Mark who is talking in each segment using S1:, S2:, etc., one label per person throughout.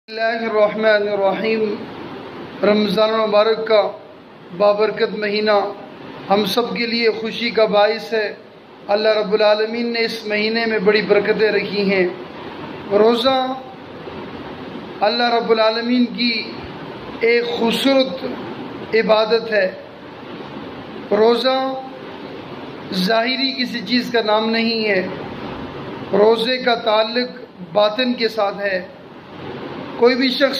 S1: اللہ الرحمن الرحیم۔ رمضان المبارک کا بابرکت مہینہ ہم سب کے لیے خوشی کا باعث ہے۔ اللہ رب العالمین نے اس مہینے میں بڑی برکتیں رکھی ہیں۔ روزہ اللہ رب العالمین کی ایک خوبصورت عبادت ہے۔ روزہ ظاہری کسی چیز کا نام نہیں ہے، روزے کا تعلق باطن کے ساتھ ہے۔ کوئی بھی شخص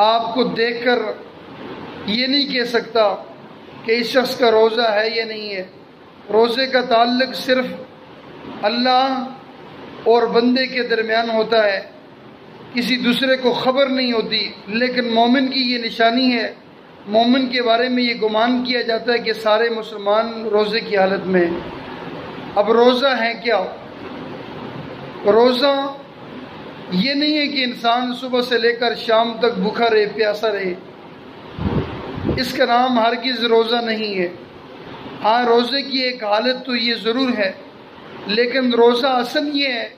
S1: آپ کو دیکھ کر یہ نہیں کہہ سکتا کہ اس شخص کا روزہ ہے یا نہیں ہے۔ روزے کا تعلق صرف اللہ اور بندے کے درمیان ہوتا ہے، کسی دوسرے کو خبر نہیں ہوتی۔ لیکن مومن کی یہ نشانی ہے، مومن کے بارے میں یہ گمان کیا جاتا ہے کہ سارے مسلمان روزے کی حالت میں ہیں۔ اب روزہ ہے کیا؟ روزہ یہ نہیں ہے کہ انسان صبح سے لے کر شام تک بھوکا رہے، پیاسا رہے، اس کا نام ہرگز روزہ نہیں ہے۔ ہاں، روزے کی ایک حالت تو یہ ضرور ہے، لیکن روزہ اصل یہ ہے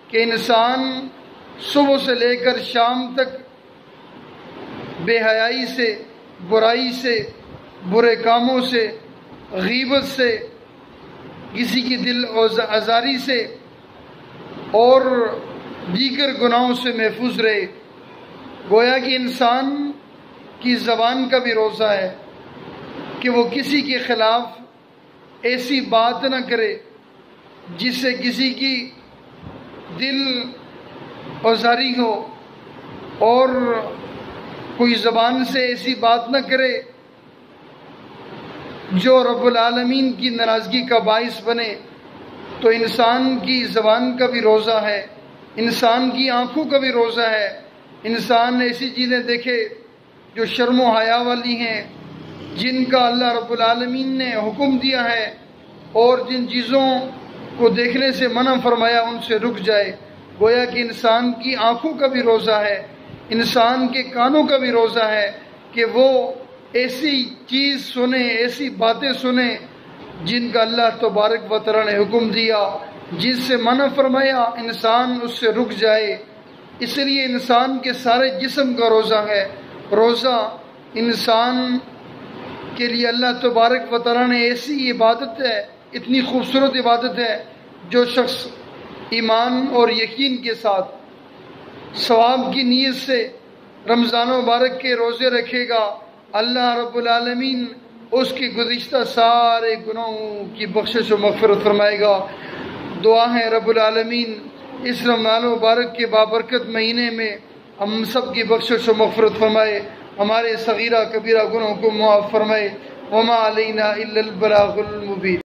S1: کہ انسان صبح سے لے کر شام تک بے حیائی سے، برائی سے، برے کاموں سے، غیبت سے، کسی کی دل آزاری سے اور دیگر گناہوں سے محفوظ رہے۔ گویا کہ انسان کی زبان کا بھی روزہ ہے کہ وہ کسی کے خلاف ایسی بات نہ کرے جس سے کسی کی دل آزاری ہو، اور کوئی زبان سے ایسی بات نہ کرے جو رب العالمین کی ناراضگی کا باعث بنے۔ تو انسان کی زبان کا بھی روزہ ہے، انسان کی آنکھوں کا بھی روزہ ہے۔ انسان ایسی چیزیں دیکھے جو شرم و حیا والی ہیں، جن کا اللہ رب العالمین نے حکم دیا ہے، اور جن چیزوں کو دیکھنے سے منع فرمایا ان سے رک جائے۔ گویا کہ انسان کی آنکھوں کا بھی روزہ ہے، انسان کے کانوں کا بھی روزہ ہے کہ وہ ایسی چیز سنے، ایسی باتیں سنے جن کا اللہ تبارک و تعالی نے حکم دیا، جس سے منع فرمایا انسان اس سے رک جائے۔ اس لیے انسان کے سارے جسم کا روزہ ہے۔ روزہ انسان کے لیے اللہ تبارک و تعالی نے ایسی عبادت ہے، اتنی خوبصورت عبادت ہے، جو شخص ایمان اور یقین کے ساتھ ثواب کی نیت سے رمضان مبارک کے روزے رکھے گا، اللہ رب العالمین اس کی گزشتہ سارے گناہوں کی بخشش و مغفرت فرمائے گا۔ دعا ہے رب العالمین اس رمضان مبارک کے بابرکت مہینے میں ہم سب کی بخشش و مغفرت فرمائے، ہمارے صغیرہ کبیرہ گناہوں کو معاف فرمائے۔ وما علینا الا البلاغ المبین۔